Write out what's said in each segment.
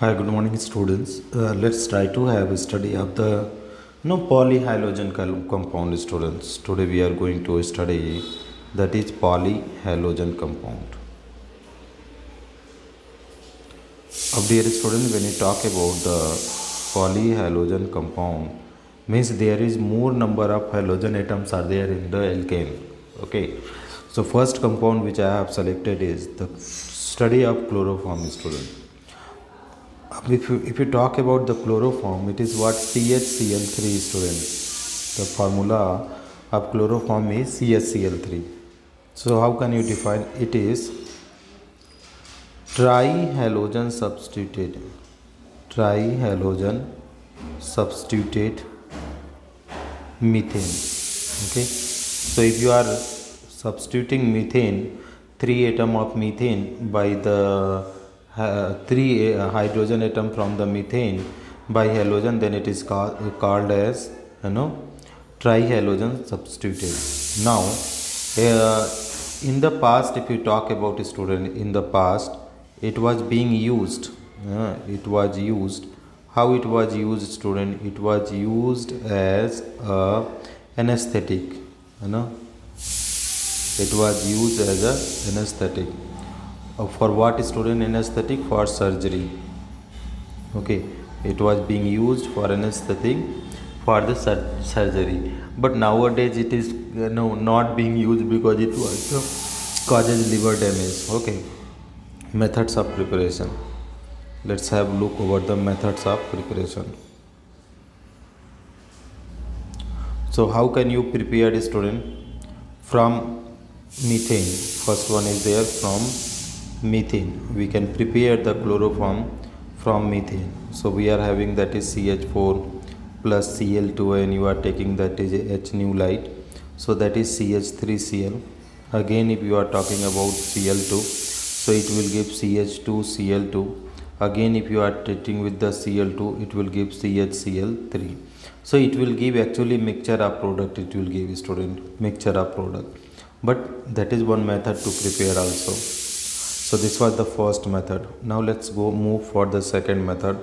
Hi, good morning, students. Let's try to have a study of the polyhalogen compound, students. Today we are going to study that is polyhalogen compound. Dear students, when you talk about the polyhalogen compound, means there is more number of halogen atoms are there in the alkane. Okay, so first compound which I have selected is the study of chloroform, student. If you talk about the chloroform, it is what CHCl3, student. The formula of chloroform is CHCl3. So how can you define? It is trihalogen substituted methane. Okay, so if you are substituting methane, 3 atom of methane by the 3 hydrogen atom from the methane by halogen, then it is called as trihalogen substituted. Now in the past, if you talk about a student, in the past it was being used, how it was used, student? It was used as a anesthetic, it was used as a anesthetic. For what, student? Anesthetic for surgery. Okay, it was being used for anesthetic for the surgery, but nowadays it is not being used because it was causes liver damage. Okay, methods of preparation. Let's have a look over the methods of preparation. So how can you prepare, a student? From methane, first one is there. From methane we can prepare the chloroform from methane. So we are having that is CH4 plus Cl2, and you are taking that is H new light, so that is CH3Cl. Again, if you are talking about Cl2, so it will give CH2Cl2. Again, if you are treating with the Cl2, it will give CHCl3. So it will give actually mixture of product, it will give, student, mixture of product. But that is one method to prepare also. So this was the first method. Now let's go move for the second method.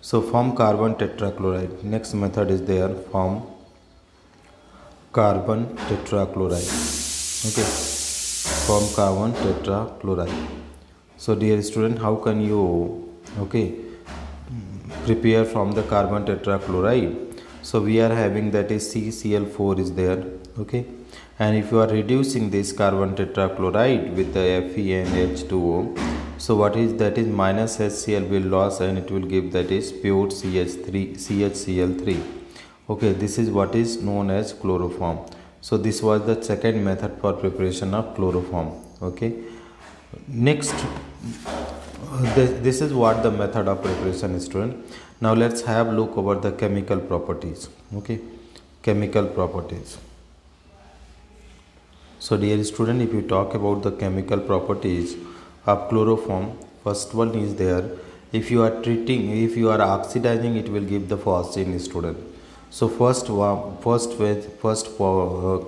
So form carbon tetrachloride. Next method is there, form carbon tetrachloride. Okay, form carbon tetrachloride. So dear student, how can you prepare from the carbon tetrachloride? So we are having that is CCl4 is there. Okay, and if you are reducing this carbon tetrachloride with the Fe and H2O, so what is that is minus HCl will loss, and it will give that is pure CHCl3. Okay, this is what is known as chloroform. So this was the second method for preparation of chloroform. Okay, next this is what the method of preparation is, student. Now let's have look over the chemical properties. Okay, chemical properties. So dear student, if you talk about the chemical properties of chloroform, first one is there. If you are oxidizing, it will give the phosgene, student. So first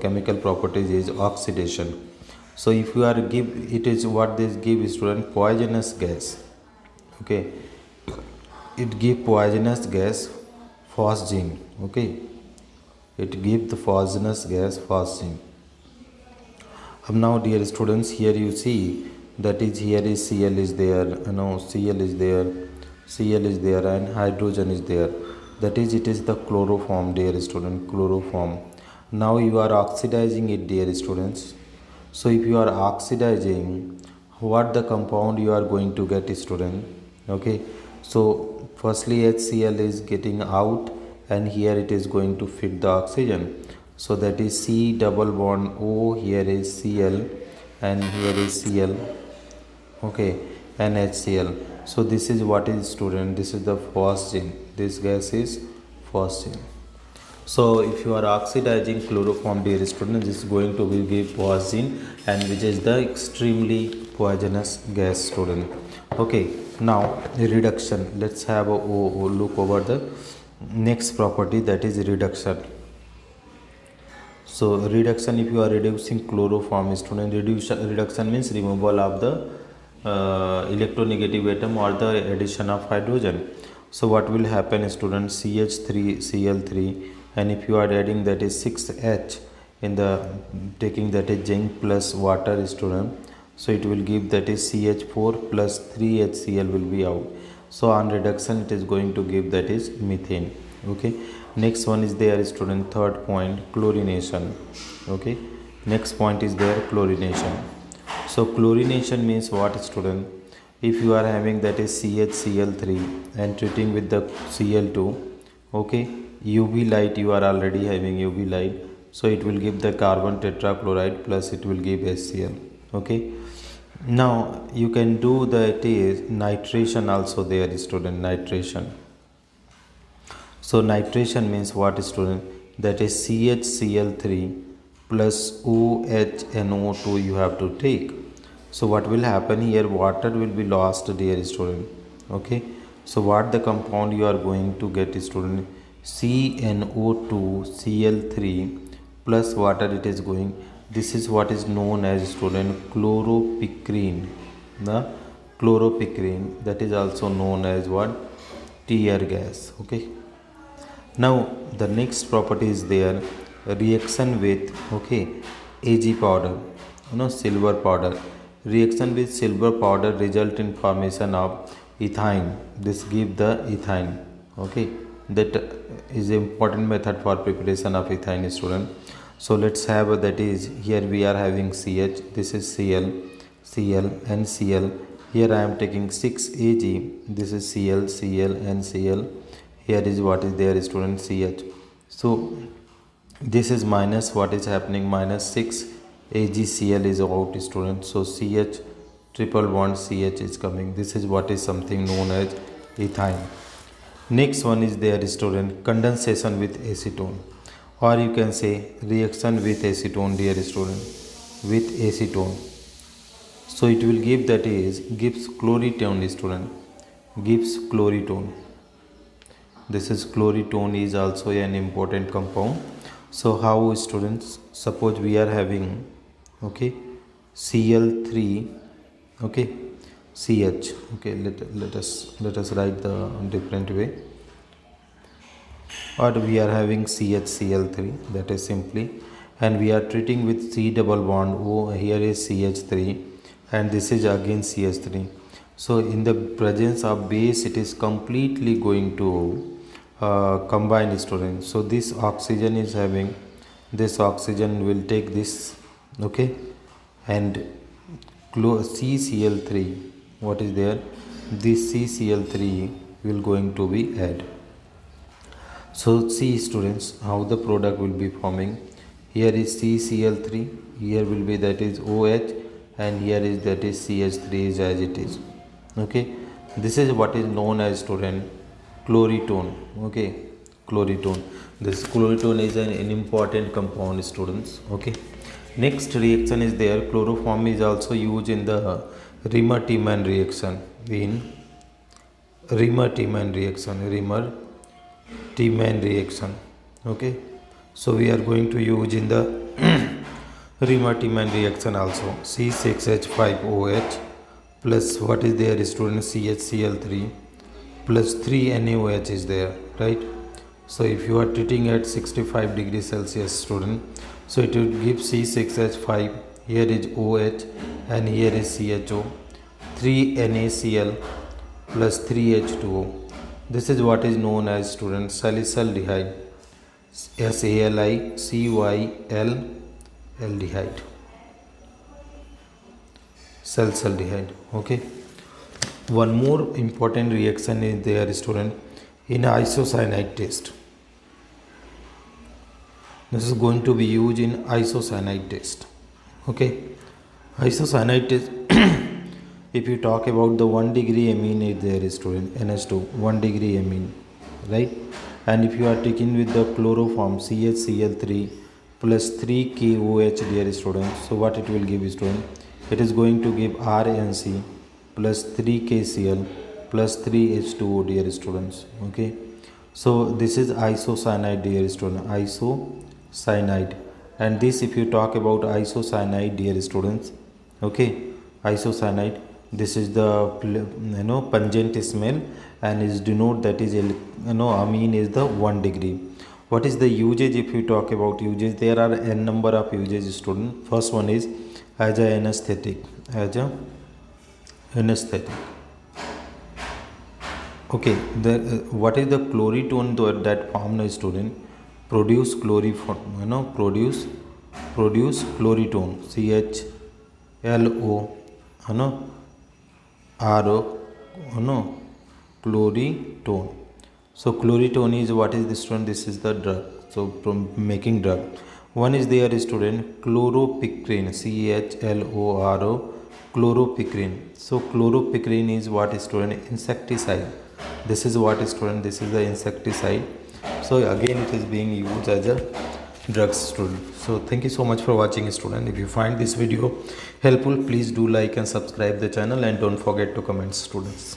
chemical properties is oxidation. So if you are it is what this give, student, poisonous gas. Okay, it give poisonous gas phosgene. Okay, it give the poisonous gas phosgene. Now dear students, here you see that is here is Cl is there, Cl is there, and hydrogen is there. That is, it is the chloroform, dear student, chloroform. Now you are oxidizing it, dear students. So if you are oxidizing, what the compound you are going to get, student? Okay, so firstly HCl is getting out, and here it is going to fit the oxygen. So that is C double bond O, here is Cl, and here is Cl. Okay, and HCl. So this is what is, student, this is the phosgene. This gas is phosgene. So if you are oxidizing chloroform, dear student, this is going to give phosgene, and which is the extremely poisonous gas, student. Okay, now reduction. Let's have a look over the next property, that is reduction. So reduction, if you are reducing chloroform, student, reduction means removal of the electronegative atom or the addition of hydrogen. So what will happen, students? CH3Cl3, and if you are adding that is 6H in the taking that is zinc plus water, student, so it will give that is CH4 plus 3HCl will be out. So on reduction it is going to give that is methane. Okay, next one is there, student, third point, chlorination. Okay, next point is there, chlorination. So chlorination means what, student? If you are having that is CHCl3 and treating with the Cl2, okay, UV light, you are already having UV light, so it will give the carbon tetrachloride plus it will give HCl. Okay, now you can do that is nitration also there, student, nitration. So nitration means what, student? That is CHCl3 plus OHNO2 you have to take. So what will happen here? Water will be lost, dear student. Okay, so what the compound you are going to get, student? CNO2Cl3 plus water it is going. This is what is known as, student, chloropicrin. The chloropicrin, that is also known as what? Tear gas. Okay, now the next property is there, reaction with, okay, Ag powder, silver powder. Reaction with silver powder result in formation of ethine. This give the ethine. Okay, that is important method for preparation of ethine, student. So let's have that is, here we are having CH, this is Cl, Cl and Cl. Here I am taking 6 Ag, this is Cl, Cl and Cl. Here is what is there, student, CH. So this is minus, what is happening, minus 6 AgCl is out, student. So CH triple bond CH is coming. This is what is something known as ethine. Next one is there, student, condensation with acetone, or you can say reaction with acetone, dear student, with acetone. So it will give that is gives chloritone, student, gives chloritone. This is chloritone is also an important compound. So how, students? Suppose we are having, okay, Cl3, okay, CH. Okay, let us write the different way. Or we are having CHCl3, that is simply, and we are treating with C double bond O. Here is CH3 and this is again CH3. So in the presence of base, it is completely going to combine, students. So this oxygen is having, this oxygen will take this, okay, and CCl3, what is there, this CCl3 will going to be add. So see, students, how the product will be forming. Here is CCl3, here will be that is OH, and here is that is CH3 is as it is. Okay, this is what is known as, student, chloritone. Okay, chloritone. This chloritone is an important compound, students. Okay, next reaction is there, chloroform is also used in the Rimmer-Tiemann reaction. In Rimmer-Tiemann reaction, okay, so we are going to use in the Rimmer-Tiemann reaction also. C6H5OH plus what is there, student, CHCl3 plus 3 NaOH is there, right? So if you are treating at 65 degrees Celsius, student, so it will give C6H5, here is OH and here is CHO, 3 NaCl plus 3H2O. This is what is known as, student, salicylaldehyde, SALICYL aldehyde, salicylaldehyde. Okay, one more important reaction is there, student, in isocyanide test. This is going to be used in isocyanide test. Okay, isocyanide test if you talk about the 1 degree amine is there, student, NH2, 1 degree amine, right? And if you are taking with the chloroform CHCl3 plus 3 KOH, dear student, so what it will give, student? It is going to give RNC plus 3 KCl plus 3 H2O, dear students. Okay, so this is isocyanide, dear student, isocyanide. And this, if you talk about isocyanide, dear students, okay, isocyanide, this is the pungent smell, and is denote that is amine is the 1 degree. What is the usage? If you talk about usage, there are n number of uses, student. First one is as a anesthetic, as a anesthetic. Okay, the what is the chloritone that formed, student? Produce chloriform, produce chloritone, CHLO, RO, chloritone. So chloritone is what is this, student? This is the drug. So from making drug. One is there, student, chloropicrin, CHLORO, chloropicrin. So chloropicrin is what, student? Insecticide. This is what, student? This is the insecticide. So again it is being used as a drug, student. So thank you so much for watching, student. If you find this video helpful, please do like and subscribe the channel, and don't forget to comment, students.